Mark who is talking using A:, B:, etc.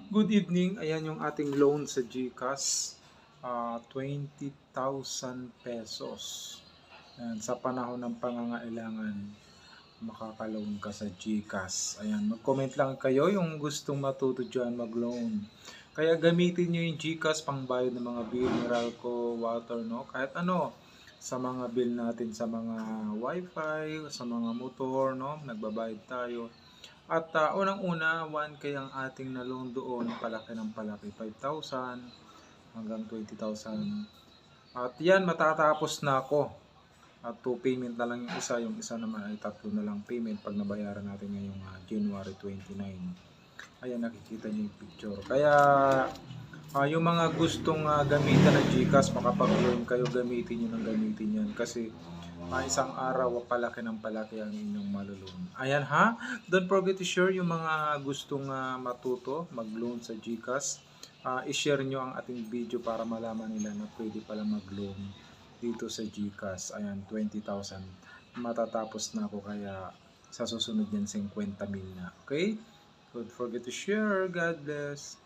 A: Good evening. Ayan yung ating loan sa GCash. 20,000 pesos. Ayan, sa panahon ng pangangailangan, makaka-loan ka sa GCash. Ayan, mag-comment lang kayo yung gustong matuto dyan mag-loan. Kaya gamitin nyo yung GCash pang bayad ng mga bill, Meralco, water, no? Kahit ano, sa mga bill natin sa mga wifi, sa mga motor, no? Nagbabayad tayo. At unang-una, 1K ang ating na-loan doon, palaki ng palaki, 5,000 hanggang 20,000. At yan, matatapos na ako. At 2 payment na lang yung isa naman ay 3 na lang payment pag nabayaran natin ngayong January 29. Ayan, nakikita niyo yung picture. Kaya yung mga gustong gamitan ng GCash, makapag-loan kayo, gamitin nyo ng gamitin yan. Kasi isang araw, palaki ng palaki ang inyong malulun. Ayan ha, don't forget to share yung mga gustong matuto, mag-loan sa GCash. I-share nyo ang ating video para malaman nila na pwede pala mag-loan dito sa GCash. Ayan, 20,000. Matatapos na ako kaya sa susunod yan 50 mil na. Okay? Don't forget to share. God bless.